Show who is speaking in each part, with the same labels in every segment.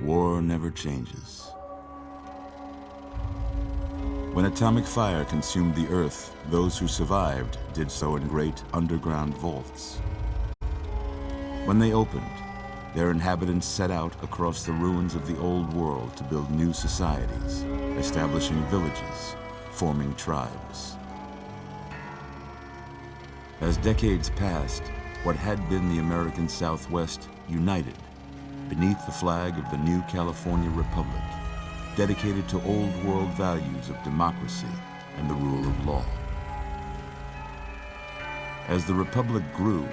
Speaker 1: War never changes. When atomic fire consumed the Earth, those who survived did so in great underground vaults. When they opened, their inhabitants set out across the ruins of the old world to build new societies, establishing villages, forming tribes. As decades passed, what had been the American Southwest united beneath the flag of the new California Republic, dedicated to old world values of democracy and the rule of law. As the Republic grew,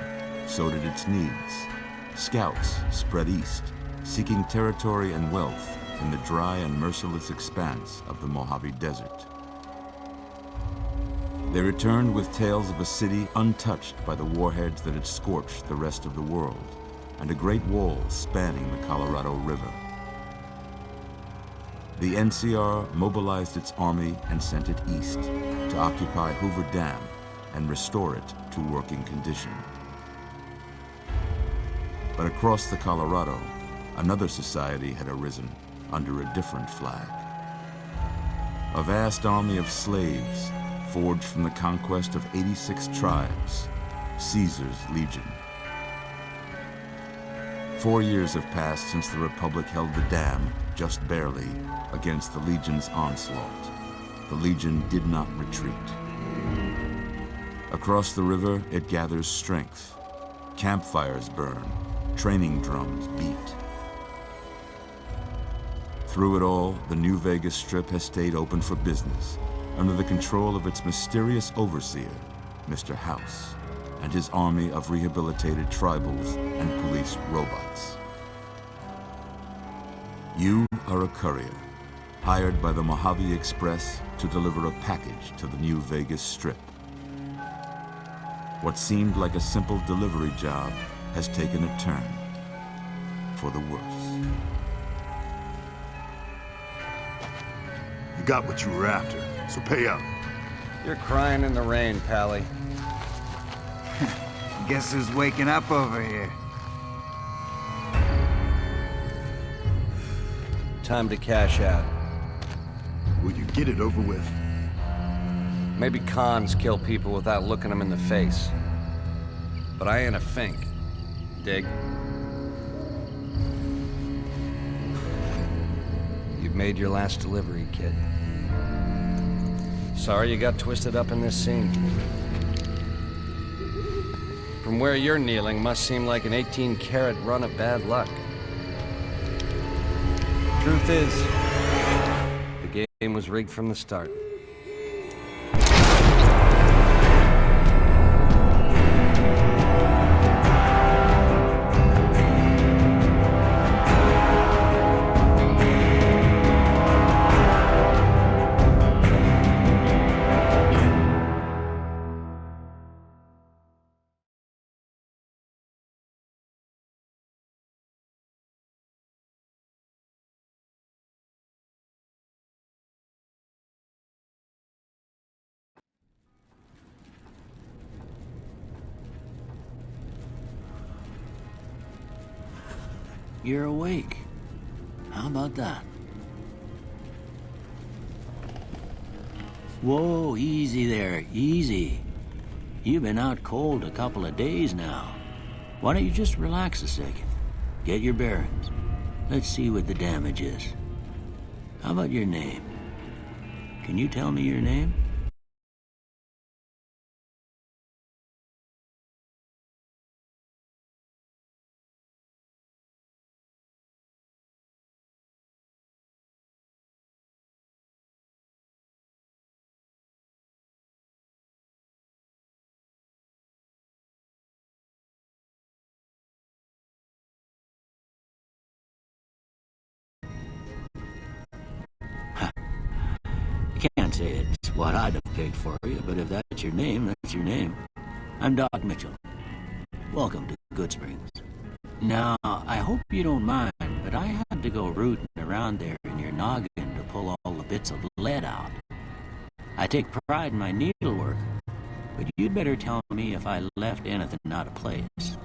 Speaker 1: so did its needs. Scouts spread east, seeking territory and wealth in the dry and merciless expanse of the Mojave Desert. They returned with tales of a city untouched by the warheads that had scorched the rest of the world, and a great wall spanning the Colorado River. The NCR mobilized its army and sent it east to occupy Hoover Dam and restore it to working condition. But across the Colorado, another society had arisen under a different flag. A vast army of slaves forged from the conquest of 86 tribes, Caesar's Legion. 4 years have passed since the Republic held the dam, just barely, against the Legion's onslaught. The Legion did not retreat. Across the river, it gathers strength. Campfires burn, training drums beat. Through it all, the New Vegas Strip has stayed open for business, under the control of its mysterious overseer, Mr. House, and his army of rehabilitated tribals and police robots. You are a courier, hired by the Mojave Express to deliver a package to the New Vegas Strip. What seemed like a simple delivery job has taken a turn for the worse.
Speaker 2: You got what you were after, so pay up.
Speaker 3: You're crying in the rain, Pally.
Speaker 4: Guess who's waking up over here?
Speaker 3: Time to cash out.
Speaker 2: Will you get it over with?
Speaker 3: Maybe cons kill people without looking them in the face. But I ain't a fink. Dig? You've made your last delivery, kid. Sorry you got twisted up in this scene. From where you're kneeling must seem like an 18-carat run of bad luck. Truth is, the game was rigged from the start.
Speaker 5: You're awake. How about that? Whoa, easy there, easy. You've been out cold a couple of days now. Why don't you just relax a second? Get your bearings. Let's see what the damage is. How about your name? Can you tell me your name? Can't say it's what I'd have picked for you, but if that's your name, that's your name. I'm Doc Mitchell. Welcome to Goodsprings. Now, I hope you don't mind, but I had to go rooting around there in your noggin to pull all the bits of lead out. I take pride in my needlework, but you'd better tell me if I left anything out of place.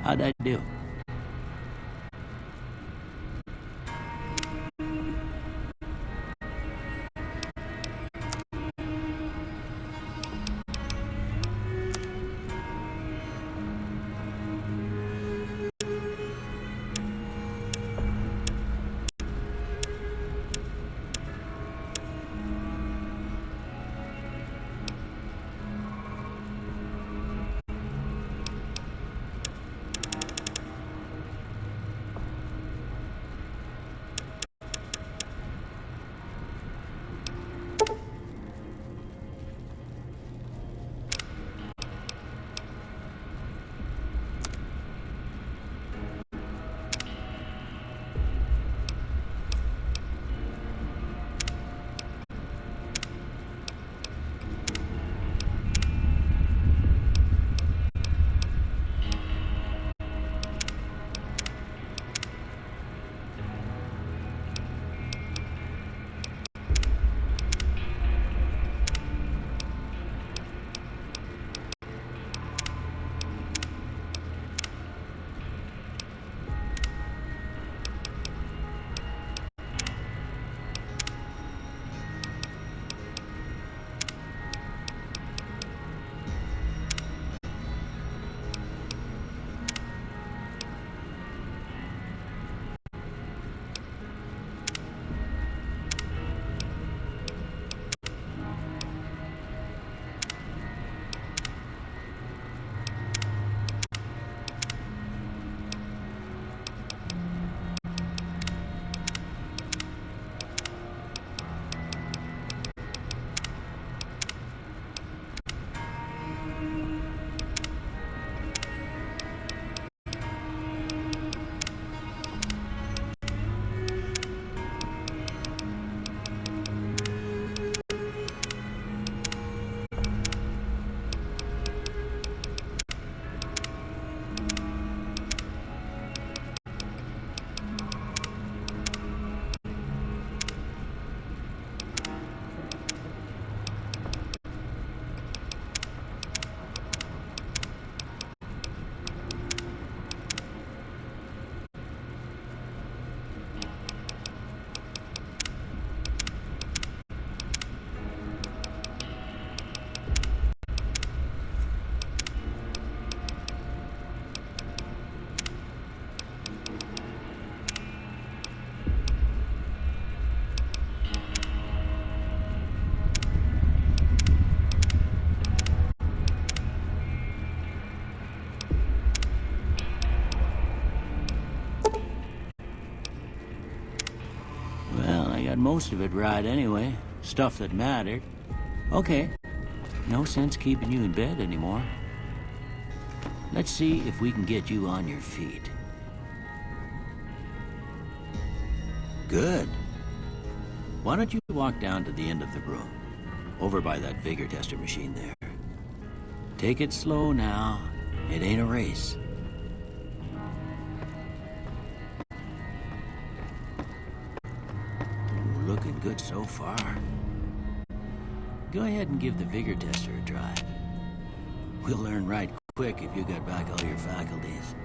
Speaker 5: How'd I do? Got most of it right anyway. Stuff that mattered. Okay. No sense keeping you in bed anymore. Let's see if we can get you on your feet. Good. Why don't you walk down to the end of the room? Over by that vigor tester machine there. Take it slow now. It ain't a race. Looking good so far. Go ahead and give the vigor tester a try. We'll learn right quick if you got back all your faculties.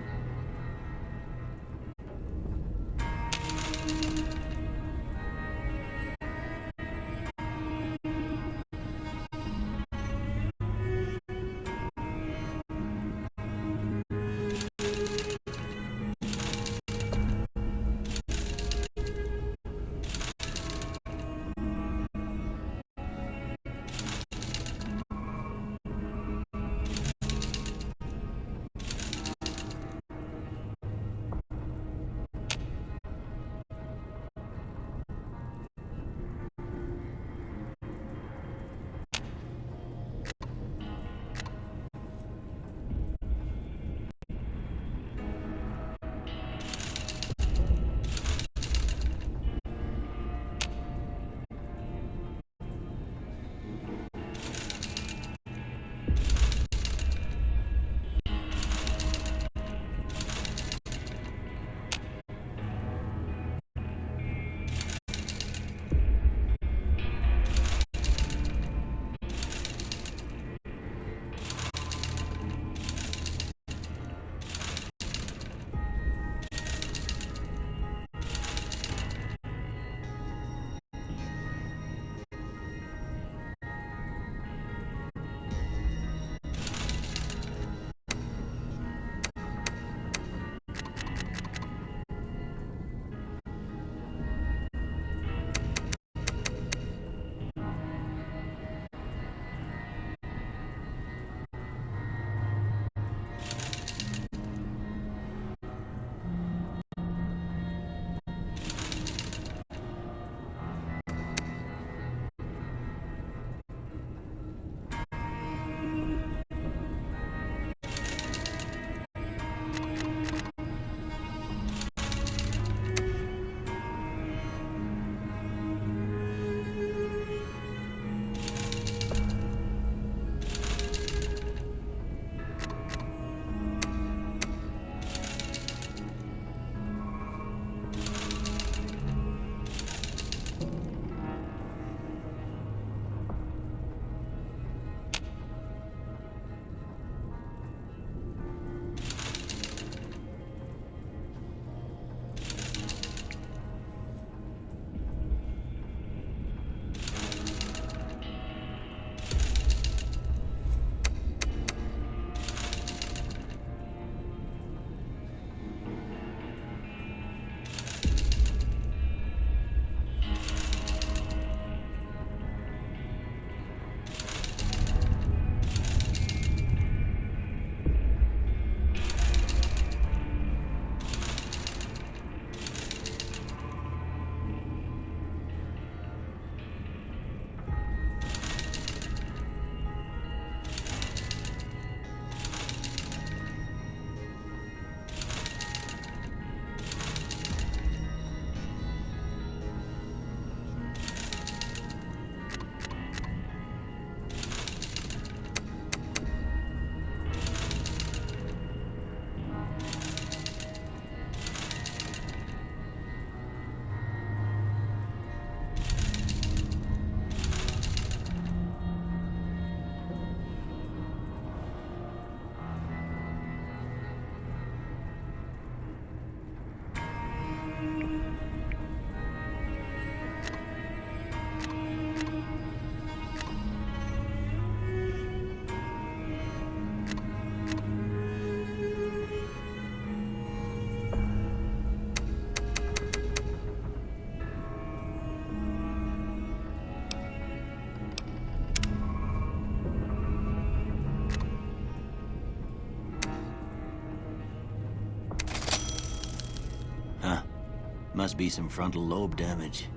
Speaker 5: Must be some frontal lobe damage.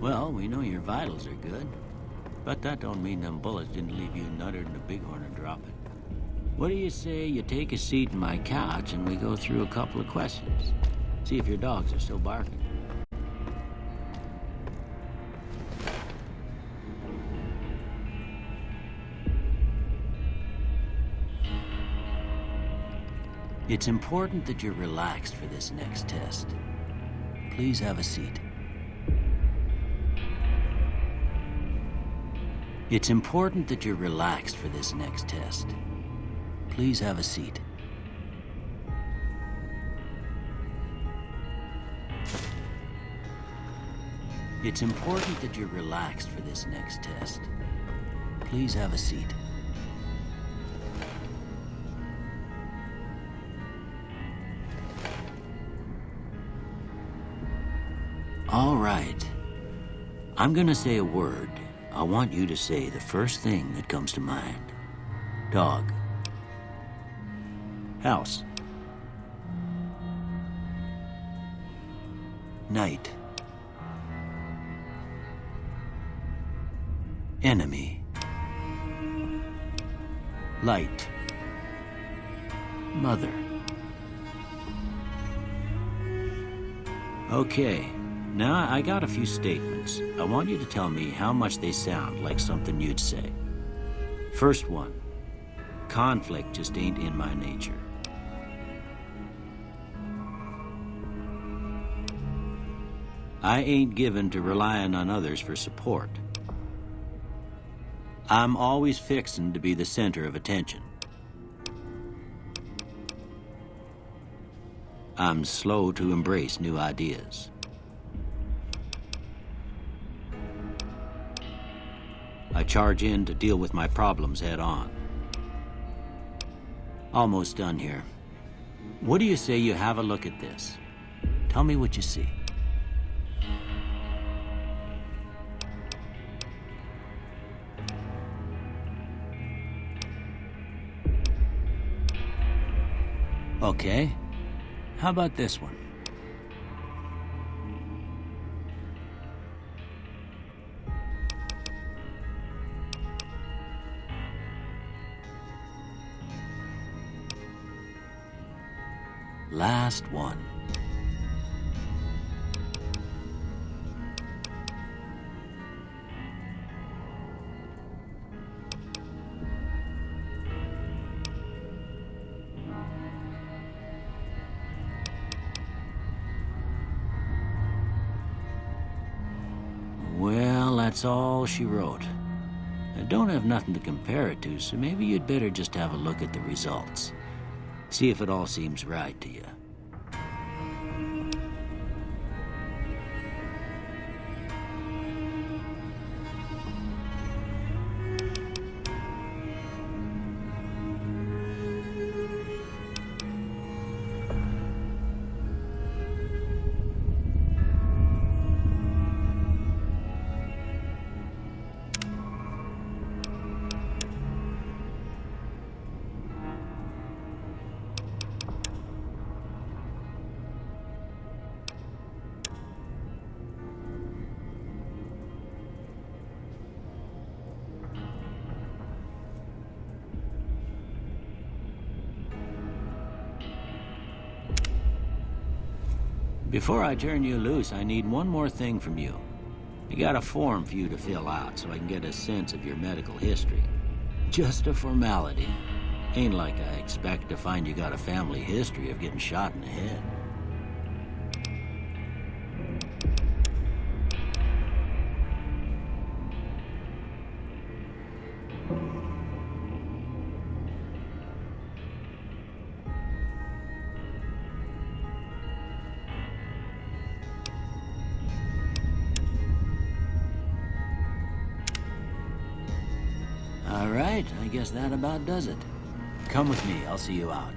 Speaker 5: Well, we know your vitals are good, but that don't mean them bullets didn't leave you nuttered in a bighorn and drop it. What do you say you take a seat in my couch and we go through a couple of questions? See if your dogs are still barking. It's important that you're relaxed for this next test. Please have a seat. It's important that you're relaxed for this next test. Please have a seat. It's important that you're relaxed for this next test. Please have a seat. All right. I'm gonna say a word. I want you to say the first thing that comes to mind. Dog. House. Night. Enemy. Light. Mother. Okay. Now, I got a few statements. I want you to tell me how much they sound like something you'd say. First one. Conflict just ain't in my nature. I ain't given to relying on others for support. I'm always fixin' to be the center of attention. I'm slow to embrace new ideas. I charge in to deal with my problems head on. Almost done here. What do you say you have a look at this? Tell me what you see. Okay. How about this one? Last one. Well, that's all she wrote. I don't have nothing to compare it to, so maybe you'd better just have a look at the results. See if it all seems right to you. Before I turn you loose, I need one more thing from you. I got a form for you to fill out so I can get a sense of your medical history. Just a formality. Ain't like I expect to find you got a family history of getting shot in the head. All right, I guess that about does it. Come with me, I'll see you out.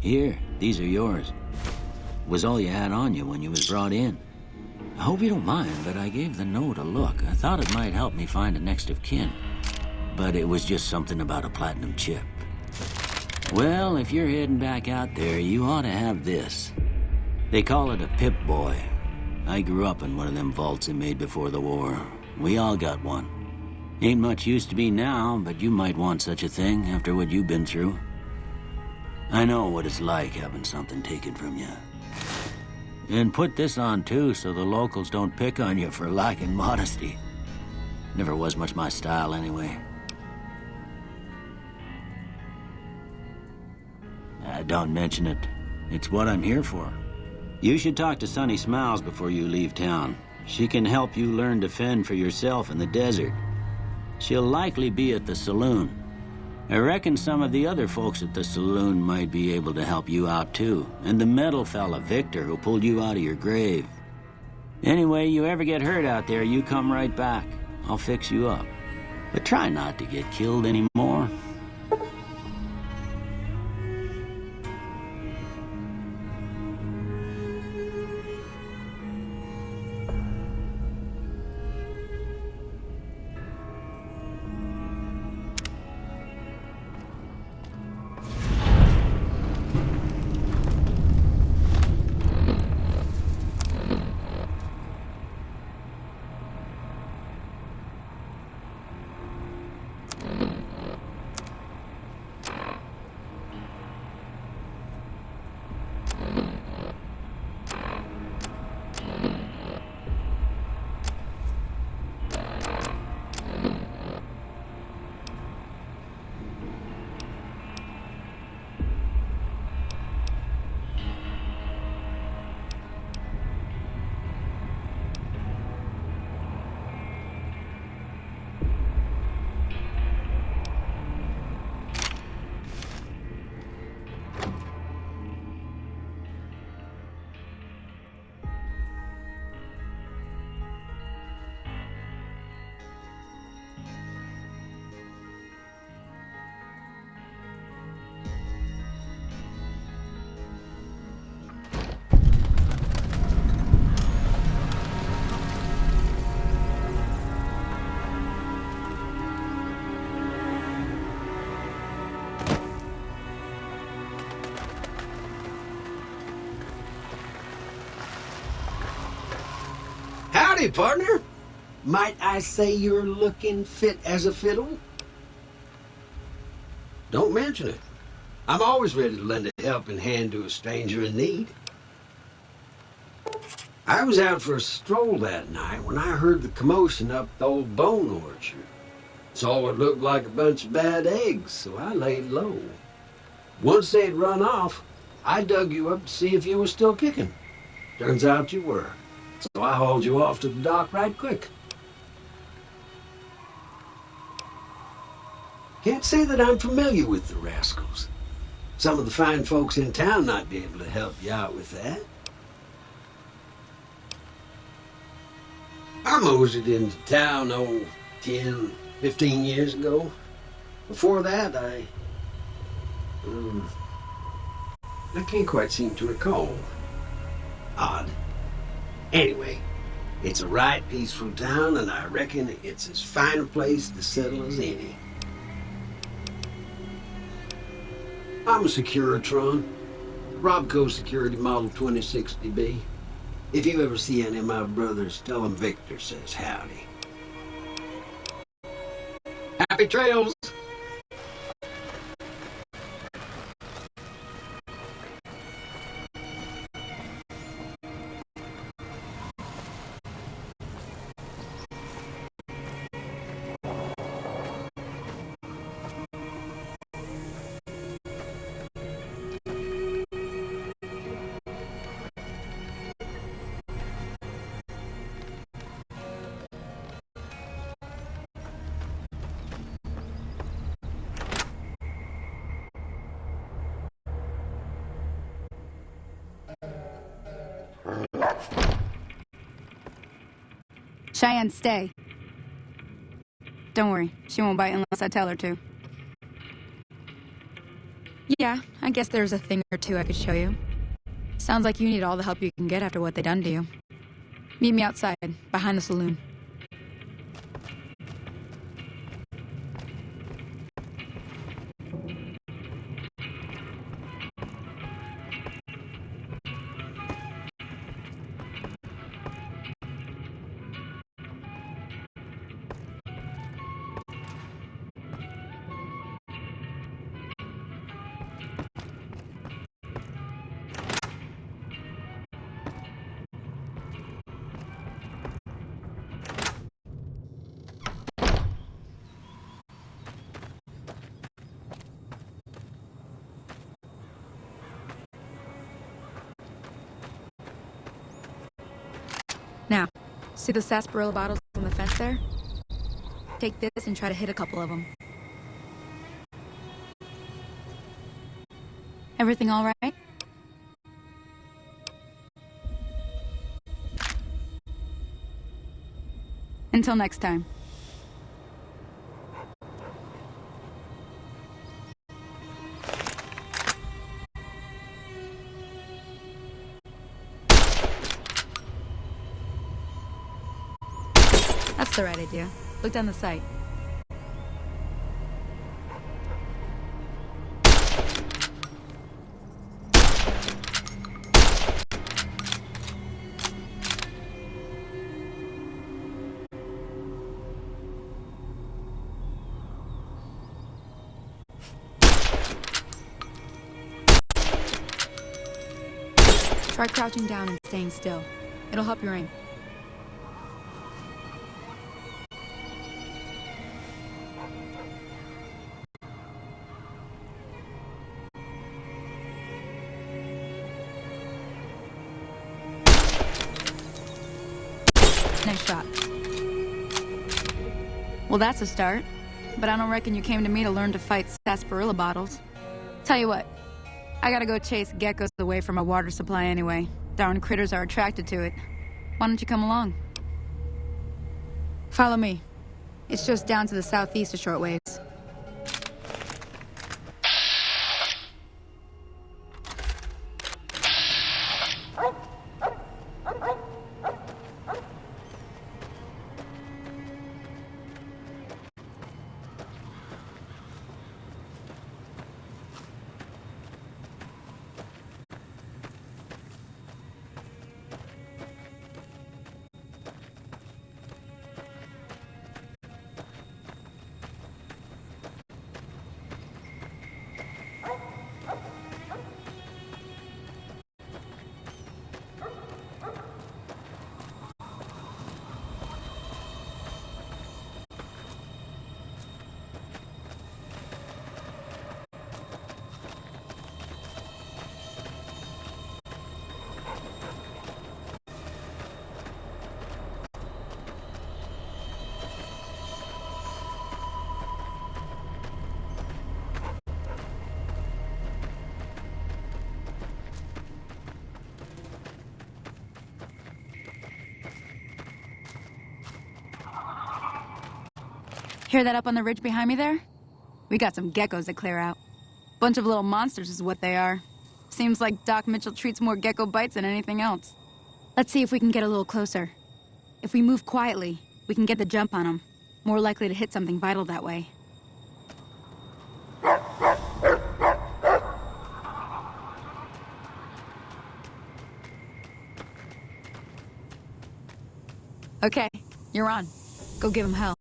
Speaker 5: Here, these are yours. Was all you had on you when you was brought in. I hope you don't mind, but I gave the note a look. I thought it might help me find a next of kin. But it was just something about a platinum chip. Well, if you're heading back out there, you ought to have this. They call it a Pip-Boy. I grew up in one of them vaults they made before the war. We all got one. Ain't much use to me now, but you might want such a thing after what you've been through. I know what it's like having something taken from you. And put this on too, so the locals don't pick on you for lacking modesty. Never was much my style anyway. Don't mention it. It's what I'm here for. You should talk to Sunny Smiles before you leave town. She can help you learn to fend for yourself in the desert. She'll likely be at the saloon. I reckon some of the other folks at the saloon might be able to help you out too. And the metal fella, Victor, who pulled you out of your grave. Anyway, you ever get hurt out there, you come right back. I'll fix you up. But try not to get killed anymore.
Speaker 6: Howdy, partner. Might I say you're looking fit as a fiddle? Don't mention it. I'm always ready to lend a helping hand to a stranger in need. I was out for a stroll that night when I heard the commotion up the old bone orchard. Saw what looked like a bunch of bad eggs, so I laid low. Once they'd run off, I dug you up to see if you were still kicking. Turns out you were. So I hauled you off to the dock right quick. Can't say that I'm familiar with the rascals. Some of the fine folks in town might be able to help you out with that. I moseyed into town, 10, 15 years ago. Before that, I can't quite seem to recall. Odd. Anyway, it's a right peaceful town, and I reckon it's as fine a place to settle as any. I'm a Securitron, Robco Security Model 2060B. If you ever see any of my brothers, tell them Victor says howdy. Happy trails!
Speaker 7: Cheyenne, stay. Don't worry, she won't bite unless I tell her to. Yeah,
Speaker 8: I guess there's a thing or two I could show you. Sounds like you need all the help you can get after what they done to you. Meet me outside, behind the saloon. Now, see the sarsaparilla bottles on the fence there? Take this and try to hit a couple of them. Everything all right? Until next time. That's the right idea. Look down the sight. Try crouching down and staying still. It'll help your aim. Nice shot. Well, that's a start. But I don't reckon you came to me to learn to fight sarsaparilla bottles. Tell you what, I gotta go chase geckos away from our water supply anyway. Darn critters are attracted to it. Why don't you come along? Follow me. It's just down to the southeast a short ways. Hear that up on the ridge behind me there? We got some geckos to clear out. Bunch of little monsters is what they are. Seems like Doc Mitchell treats more gecko bites than anything else. Let's see if we can get a little closer. If we move quietly, we can get the jump on them. More likely to hit something vital that way. Okay, you're on. Go give him hell.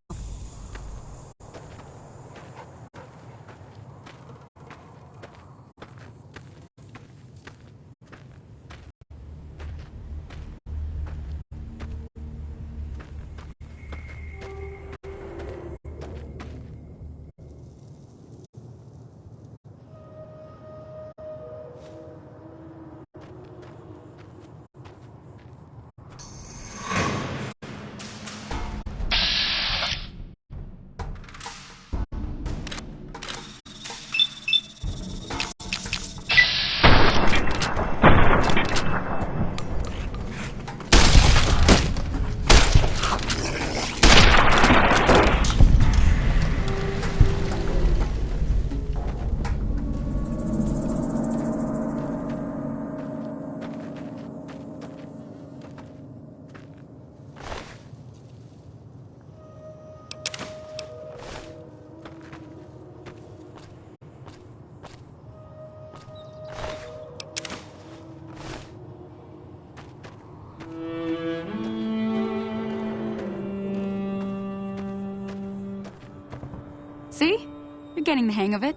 Speaker 8: getting the hang of it.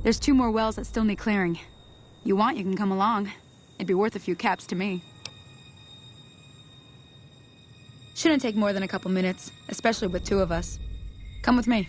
Speaker 8: There's 2 more wells that still need clearing. You want, you can come along. It'd be worth a few caps to me. Shouldn't take more than a couple minutes, especially with 2 of us. Come with me.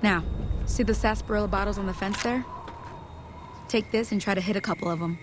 Speaker 8: Now, see the sarsaparilla bottles on the fence there? Take this and try to hit a couple of them.